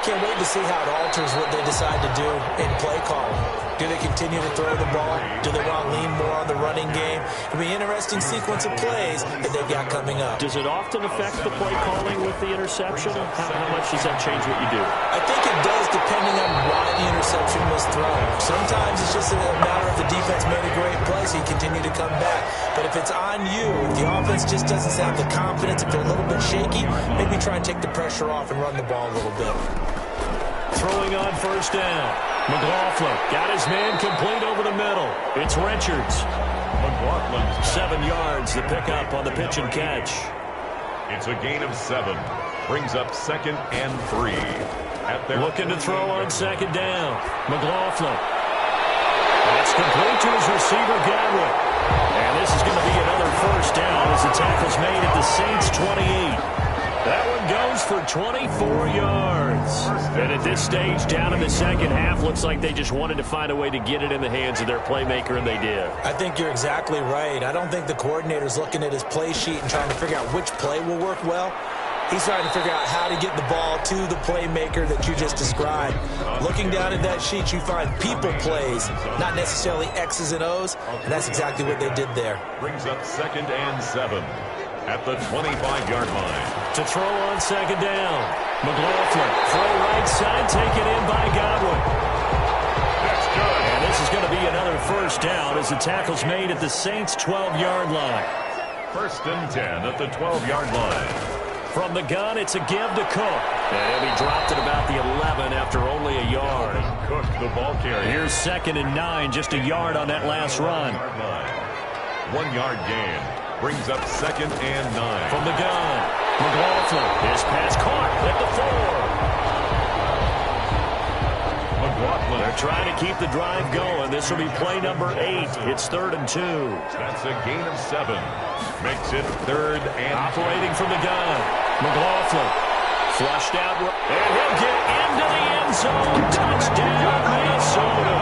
S2: Can't wait to see how it alters what they decide to do in play calling. Do they continue to throw the ball? Do they want to lean more on the running game? It'll be an interesting sequence of plays that they've got coming up.
S1: Does it often affect the play calling with the interception? How much does that change what you do?
S2: I think it does, depending on why the interception was thrown. Sometimes it's just a matter of the defense made a great play, so you continue to come back. But if it's on you, if the offense just doesn't have the confidence, if they're a little bit shaky, maybe try and take the pressure off and run the ball a little bit.
S1: Throwing on first down. McLaughlin got his man complete over the middle. It's Richards.
S3: McLaughlin.
S1: 7 yards, the pickup on the pitch and catch.
S3: It's a gain of 7. Brings up 2nd and 3. At their
S1: looking to throw on second down. McLaughlin. That's complete to his receiver, Gadwin. And this is going to be another first down as the tackle's made at the Saints' 28. That one goes for 24 yards. And at this stage, down in the second half, looks like they just wanted to find a way to get it in the hands of their playmaker, and they did.
S2: I think you're exactly right. I don't think the coordinator's looking at his play sheet and trying to figure out which play will work well. He's trying to figure out how to get the ball to the playmaker that you just described. Looking down at that sheet, you find people plays, not necessarily X's and O's, and that's exactly what they did there.
S3: Brings up 2nd and 7 at the 25-yard line.
S1: To throw on second down. McLaughlin, throw right side, taken in by Godwin.
S3: That's good.
S1: And this is going to be another first down as the tackle's made at the Saints' 12-yard line.
S3: 1st and 10 at the 12-yard line.
S1: From the gun, it's a give to Cook. And he'll be dropped at about the 11 after only a yard.
S3: Cook, the ball carrier.
S1: Here's 2nd and 9, just a yard on that last run.
S3: 1 yard gain. Brings up 2nd and 9.
S1: From the gun, McLaughlin. His pass caught at the 4.
S3: McLaughlin.
S1: They're trying to keep the drive going. This will be play number 8. It's 3rd and 2.
S3: That's a gain of 7. Makes it 3rd and
S1: operating from the gun. McLaughlin flushed out, and he'll get into the end zone. Touchdown, Minnesota.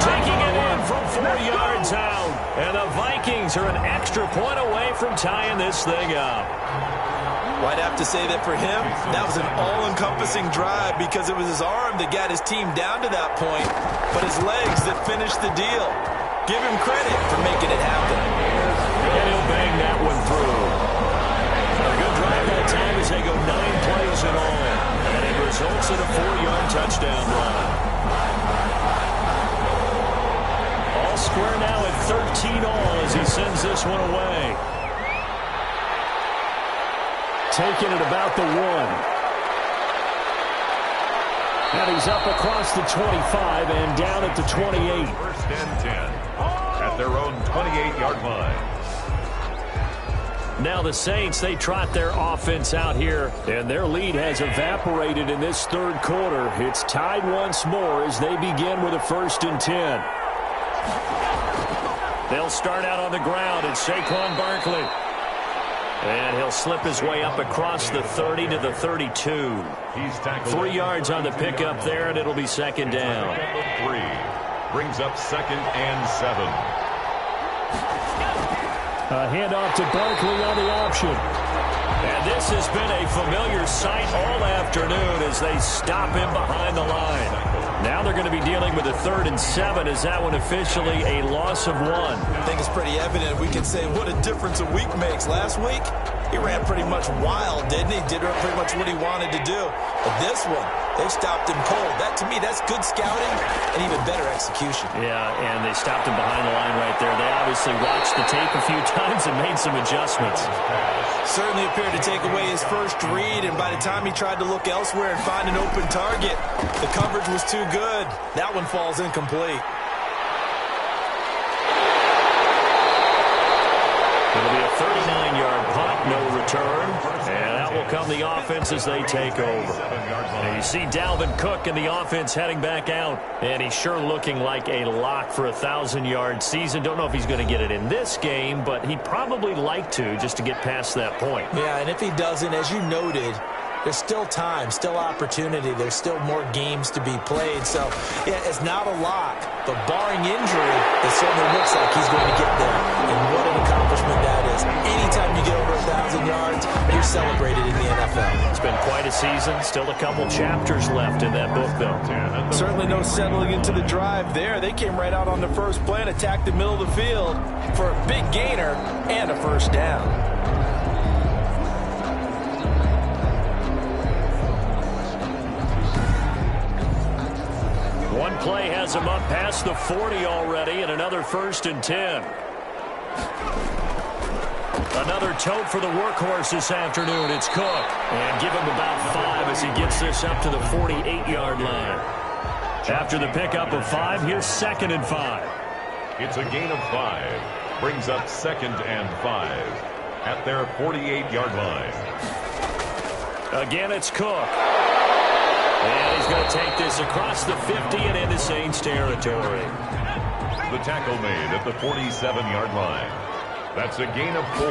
S1: Taking it in from 4 yards out. And the Vikings are an extra point away from tying this thing up.
S2: Well, I'd have to say that for him, that was an all-encompassing drive because it was his arm that got his team down to that point, but his legs that finished the deal. Give him credit for making it happen.
S1: And he'll bang that one through. A good drive that time as they go 9 plays in all. And it results in a 4-yard touchdown run. All square now at 13 all as he sends this one away. Taking it about the 1. And he's up across the 25 and down at the 28.
S3: First and 10 at their own 28-yard line.
S1: Now the Saints, they trot their offense out here, and their lead has evaporated in this third quarter. It's tied once more as they begin with a 1st and 10. They'll start out on the ground, and Saquon Barkley. And he'll slip his way up across the 30 to the 32.
S3: He's tackled
S1: 3 yards on the pickup there, and it'll be 2nd down.
S3: 3 brings up 2nd and 7.
S1: A handoff to Barkley on the option. And this has been a familiar sight all afternoon as they stop him behind the line. Now they're going to be dealing with a 3rd and 7. Is that one officially a loss of 1?
S2: I think it's pretty evident. We can say what a difference a week makes. Last week, he ran pretty much wild, didn't he? Did pretty much what he wanted to do. But this one, they stopped him cold. That, to me, that's good scouting and even better execution.
S1: Yeah, and they stopped him behind the line right there. They obviously watched the tape a few times and made some adjustments.
S2: Certainly appeared to take away his first read, and by the time he tried to look elsewhere and find an open target, the coverage was too good. That one falls incomplete.
S1: It'll be a 39-yard punt, no return. And out will come the offense as they take over. And you see Dalvin Cook and the offense heading back out. And he's sure looking like a lock for a 1,000-yard season. Don't know if he's going to get it in this game, but he'd probably like to just to get past that point.
S2: Yeah, and if he doesn't, as you noted, there's still time, still opportunity. There's still more games to be played. So, yeah, it's not a lock. But barring injury, it certainly looks like he's going to get there. And what an accomplishment that is. Anytime you get over 1,000 yards, you're celebrated in the NFL.
S1: It's been quite a season. Still a couple chapters left in that book, though.
S2: Certainly no settling into the drive there. They came right out on the first play and attacked the middle of the field for a big gainer and a 1st down.
S1: One play has him up past the 40 already, and another 1st and 10. Another tote for the workhorse this afternoon. It's Cook. And give him about 5 as he gets this up to the 48-yard line. After the pickup of 5, here's 2nd and 5.
S3: It's a gain of 5. Brings up 2nd and 5 at their 48-yard line.
S1: Again, it's Cook. And he's going to take this across the 50 and into Saints territory.
S3: The tackle made at the 47-yard line. That's a gain of 4.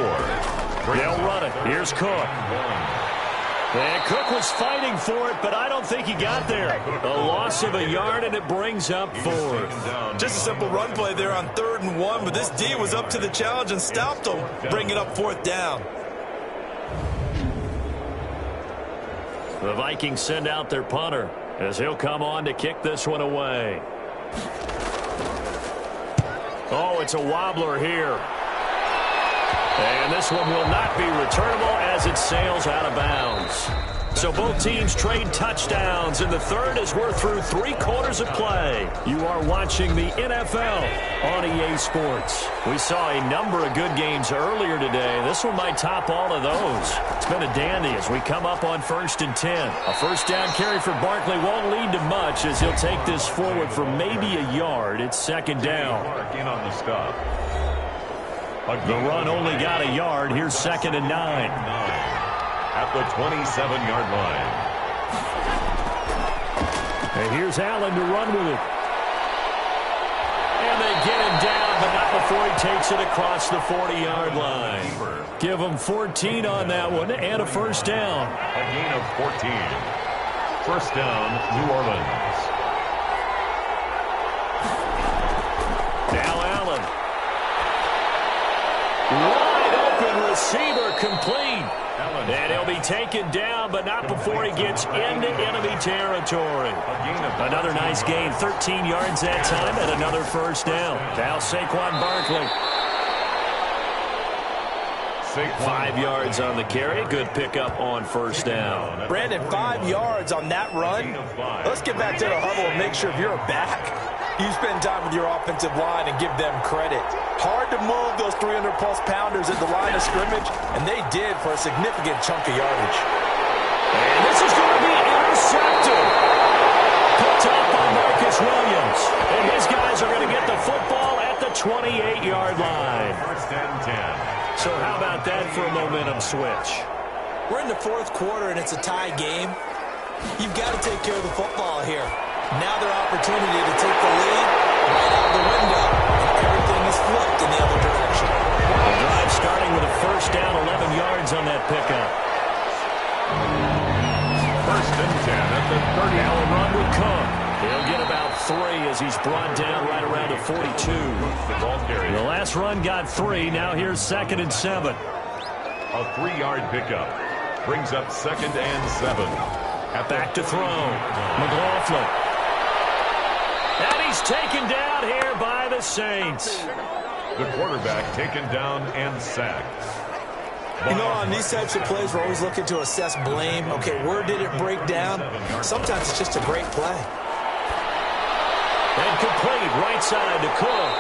S1: They'll run it. Here's Cook. And Cook was fighting for it, but I don't think he got there. A loss of a yard, and it brings up 4th.
S2: Just a simple run play there on 3rd and 1, but this D was up to the challenge and stopped him, bringing up 4th down.
S1: The Vikings send out their punter as he'll come on to kick this one away. Oh, it's a wobbler here. And this one will not be returnable as it sails out of bounds. So both teams trade touchdowns in the third as we're through 3 quarters of play. You are watching the NFL on EA Sports. We saw a number of good games earlier today. This one might top all of those. It's been a dandy as we come up on 1st and 10. A 1st down carry for Barkley won't lead to much as he'll take this forward for maybe a yard. It's 2nd down.
S3: In on the stop.
S1: The run only got a yard. Here's 2nd and 9.
S3: At the 27-yard line.
S1: And here's Allen to run with it. And they get him down, but not before he takes it across the 40-yard line. Give him 14 on that one and a 1st down.
S3: A gain of 14. 1st down, New Orleans.
S1: Now Allen. Wide open receiver complete. And he'll be taken down, but not before he gets into enemy territory. Another nice gain, 13 yards that time, and another 1st down. Now Saquon Barkley. 5 yards on the carry. Good pickup on 1st down.
S2: Brandon, 5 yards on that run. Let's get back to the huddle and make sure if you're a back, you spend time with your offensive line and give them credit. Hard to move those 300-plus pounders at the line of scrimmage, and they did for a significant chunk of yardage.
S1: And this is going to be intercepted. 28-yard line.
S3: First and 10.
S1: So how about that for a momentum switch?
S2: We're in the fourth quarter, and it's a tie game. You've got to take care of the football here. Now their opportunity to take the lead right out the window. And everything is flipped in the other direction.
S1: The drive starting with a first down, 11 yards on that pickup.
S3: First and 10 at the 30.
S1: Now a run with Cook. He'll get about 3 as he's brought down right around the 42. The last run got 3. Now here's 2nd and 7.
S3: A 3-yard pickup brings up 2nd and 7.
S1: Back to throw. McLaughlin. And he's taken down here by the Saints.
S3: The quarterback taken down and sacked.
S2: You know, on these types of plays, we're always looking to assess blame. Okay, where did it break down? Sometimes it's just a great play.
S1: And complete right side to Cook.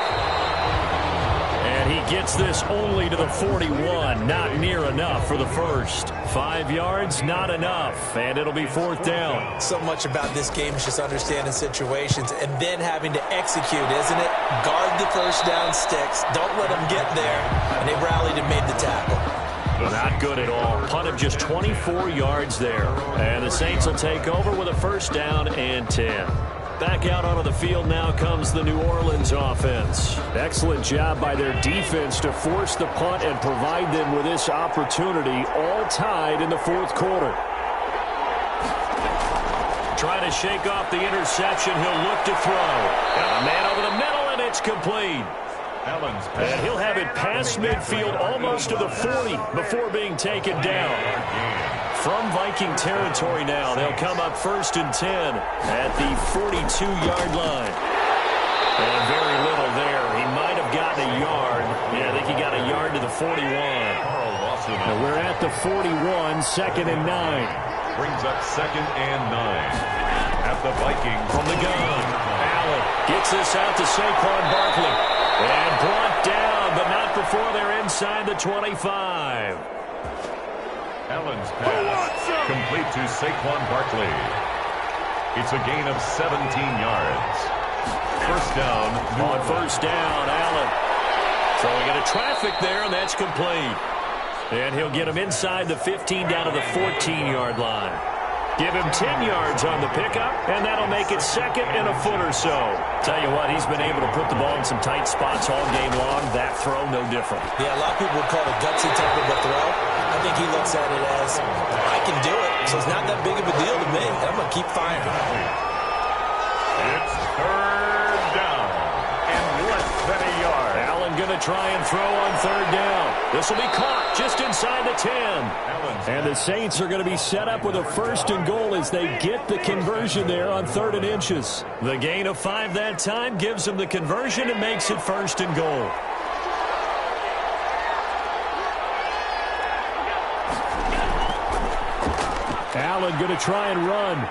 S1: And he gets this only to the 41. Not near enough for the first. 5 yards, not enough. And it'll be 4th down.
S2: So much about this game is just understanding situations and then having to execute, isn't it? Guard the first down sticks. Don't let them get there. And they rallied and made the tackle.
S1: Not good at all. Punt of just 24 yards there. And the Saints will take over with a first down and 10. Back out onto the field now comes the New Orleans offense. Excellent job by their defense to force the punt and provide them with this opportunity, all tied in the fourth quarter. Trying to shake off the interception. He'll look to throw. Got a man over the middle, and it's complete. And he'll have it past midfield almost to the 40 before being taken down. From Viking territory now, they'll come up 1st and 10 at the 42-yard line. And very little there. He might have gotten a yard. Yeah, I think he got a yard to the 41. And we're at the 41, 2nd and 9.
S3: Brings up 2nd and 9. At the Vikings.
S1: From the gun, Allen gets this out to Saquon Barkley. And brought down, but not before they're inside the 25.
S3: Allen's pass complete to Saquon Barkley. It's a gain of 17 yards. First down.
S1: On first down, Allen throwing into traffic there, and that's complete. And he'll get him inside the 15 down to the 14-yard line. Give him 10 yards on the pickup, and that'll make it 2nd and a foot or so. Tell you what, he's been able to put the ball in some tight spots all game long. That throw, no different.
S2: Yeah, a lot of people would call it a gutsy type of a throw. I think he looks at it as, I can do it, so it's not that big of a deal to me. I'm going to keep firing.
S3: It's 3rd down and less than a yard.
S1: Allen going to try and throw on 3rd down. This will be caught just inside the 10. And the Saints are going to be set up with a 1st and goal as they get the conversion there on 3rd and inches. The gain of 5 that time gives them the conversion and makes it 1st and goal. Allen going to try and run.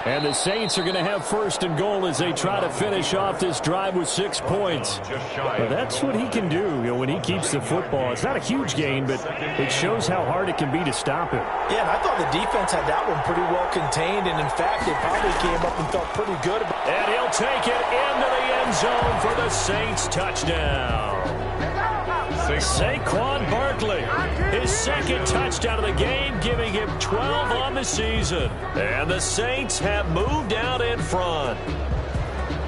S1: And the Saints are going to have 1st and goal as they try to finish off this drive with 6 points. But that's what he can do, when he keeps the football. It's not a huge gain, but it shows how hard it can be to stop him.
S2: Yeah, and I thought the defense had that one pretty well contained, and in fact, they probably came up and felt pretty good about it.
S1: And he'll take it into the end zone for the Saints touchdown. Saquon Barkley, his 2nd touchdown of the game, giving him 12 on the season. And the Saints have moved out in front.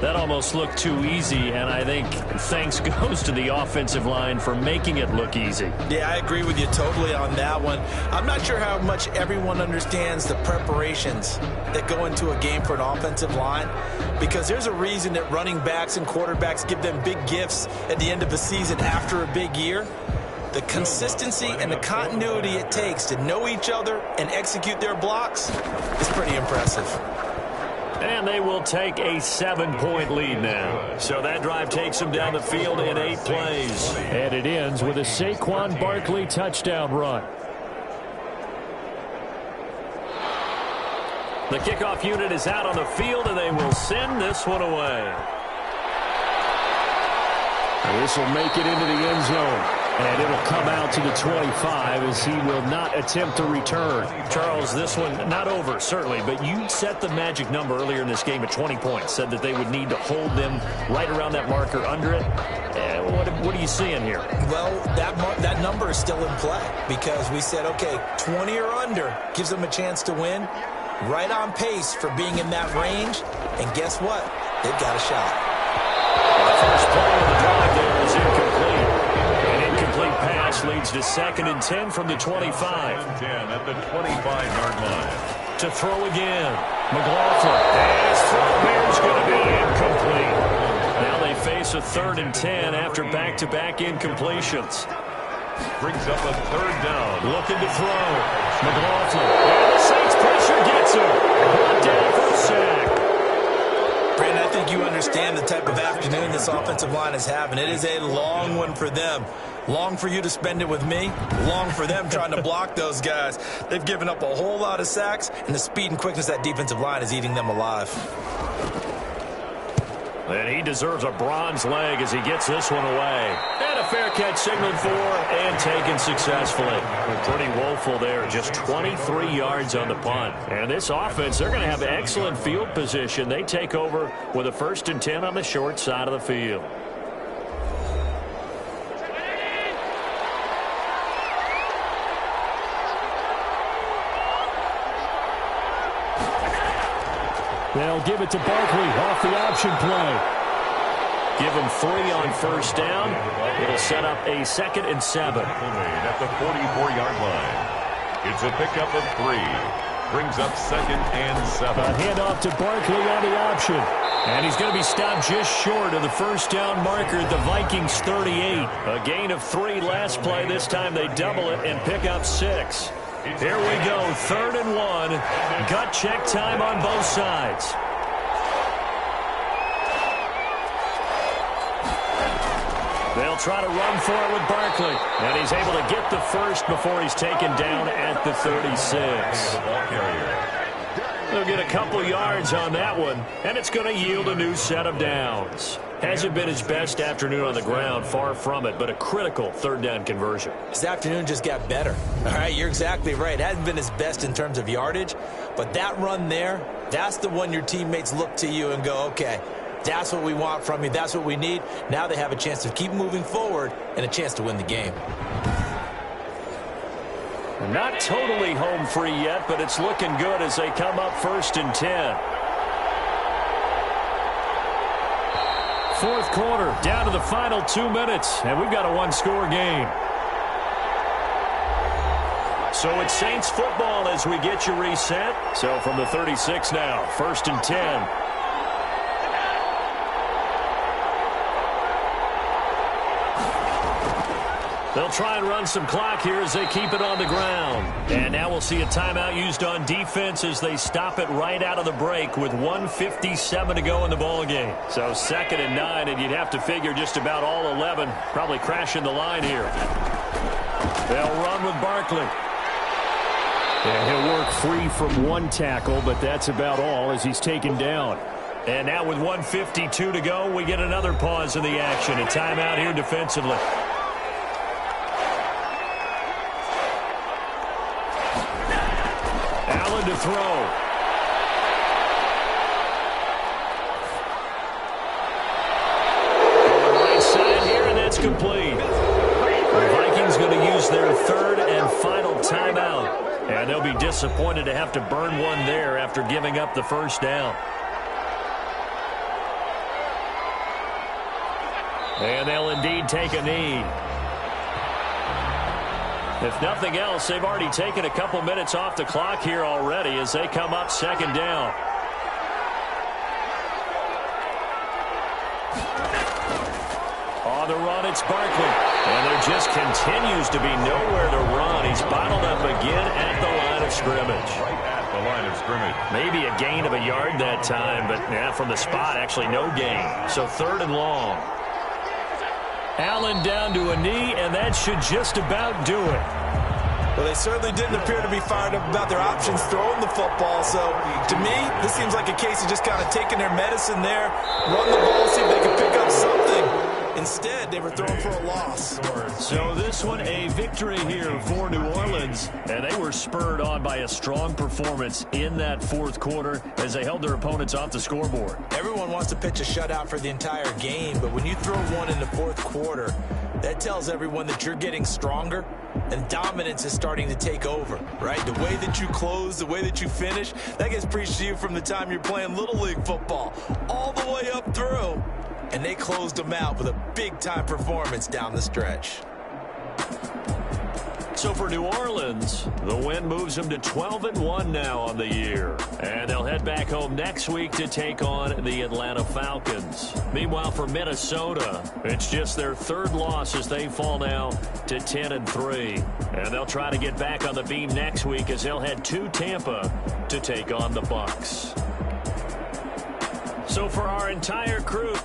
S1: That almost looked too easy, and I think thanks goes to the offensive line for making it look easy.
S2: Yeah, I agree with you totally on that one. I'm not sure how much everyone understands the preparations that go into a game for an offensive line, because there's a reason that running backs and quarterbacks give them big gifts at the end of the season after a big year. The consistency and the continuity it takes to know each other and execute their blocks is pretty impressive.
S1: And they will take a 7-point lead now. So that drive takes them down the field in 8 plays. And it ends with a Saquon Barkley touchdown run. The kickoff unit is out on the field, and they will send this one away. This will make it into the end zone. And it'll come out to the 25 as he will not attempt to return. Charles, this one not over, certainly, but you set the magic number earlier in this game at 20 points. Said that they would need to hold them right around that marker under it. What are you seeing here?
S2: Well, that number is still in play because we said, okay, 20 or under gives them a chance to win. Right on pace for being in that range. And guess what? They've got a shot.
S1: The first play of the drive there is incomplete. An incomplete pass leads to 2nd and 10 from the 25.
S3: 10 at the 25-yard line.
S1: To throw again. McLaughlin. And his throw here is going to be incomplete. Now they face a 3rd and 10 after back-to-back incompletions.
S3: Brings up a 3rd down.
S1: Looking to throw. McLaughlin. And the Saints pressure gets him. Brought down for a sack.
S2: Brandon, I think you understand the type of afternoon this offensive line is having. It is a long one for them. Long for you to spend it with me. Long for them trying to block those guys. They've given up a whole lot of sacks, and the speed and quickness of that defensive line is eating them alive.
S1: And he deserves a bronze leg as he gets this one away. And a fair catch signaled for and taken successfully. Pretty woeful there. Just 23 yards on the punt. And this offense, they're going to have excellent field position. They take over with a 1st and 10 on the short side of the field. They'll give it to Barkley off the option play. Give him 3 on 1st down. It'll set up a 2nd and 7.
S3: At the 44-yard line. It's a pickup of 3. Brings up 2nd and 7.
S1: A handoff to Barkley on the option. And he's going to be stopped just short of the 1st down marker at the Vikings 38. A gain of 3 last play. This time they double it and pick up 6. Here we go, 3rd and 1. Gut check time on both sides. They'll try to run for it with Barkley. And he's able to get the first before he's taken down at the 36. They'll get a couple yards on that one, and it's going to yield a new set of downs. Hasn't been his best afternoon on the ground, far from it, but a critical 3rd down conversion.
S2: His afternoon just got better. All right, you're exactly right. It hasn't been his best in terms of yardage, but that run there, that's the one your teammates look to you and go, okay, that's what we want from you. That's what we need. Now they have a chance to keep moving forward and a chance to win the game.
S1: Not totally home free yet, but it's looking good as they come up 1st and 10. 4th quarter, down to the final 2 minutes, and we've got a 1-score game. So it's Saints football as we get you reset. So from the 36 now, 1st and 10. They'll try and run some clock here as they keep it on the ground. And now we'll see a timeout used on defense as they stop it right out of the break with 1:57 to go in the ballgame. So 2nd and 9, and you'd have to figure just about all 11 probably crashing the line here. They'll run with Barkley. And he'll work free from 1 tackle, but that's about all as he's taken down. And now with 1:52 to go, we get another pause in the action. A timeout here defensively. To throw. Right side here, and that's complete. The Vikings going to use their 3rd and final timeout. And they'll be disappointed to have to burn one there after giving up the 1st down. And they'll indeed take a knee. If nothing else, they've already taken a couple minutes off the clock here already as they come up 2nd down. On the run, it's Barkley. And there just continues to be nowhere to run. He's bottled up again at the line of scrimmage.
S3: Right at the line of scrimmage.
S1: Maybe a gain of a yard that time, but from the spot, actually no gain. So 3rd and long. Allen down to a knee, and that should just about do it.
S2: Well, they certainly didn't appear to be fired up about their options throwing the football. So, to me, this seems like a case of just kind of taking their medicine there, run the ball, see if they can pick up something. Instead, they were thrown for a loss.
S1: So this one, a victory here for New Orleans. And they were spurred on by a strong performance in that fourth quarter as they held their opponents off the scoreboard.
S2: Everyone wants to pitch a shutout for the entire game, but when you throw one in the fourth quarter, that tells everyone that you're getting stronger and dominance is starting to take over, right? The way that you close, the way that you finish, that gets preached to you from the time you're playing Little League football all the way up through. And they closed them out with a big-time performance down the stretch.
S1: So for New Orleans, the win moves them to 12-1 now on the year. And they'll head back home next week to take on the Atlanta Falcons. Meanwhile, for Minnesota, it's just their third loss as they fall now to 10-3. And they'll try to get back on the beam next week as they'll head to Tampa to take on the Bucs. So for our entire crew,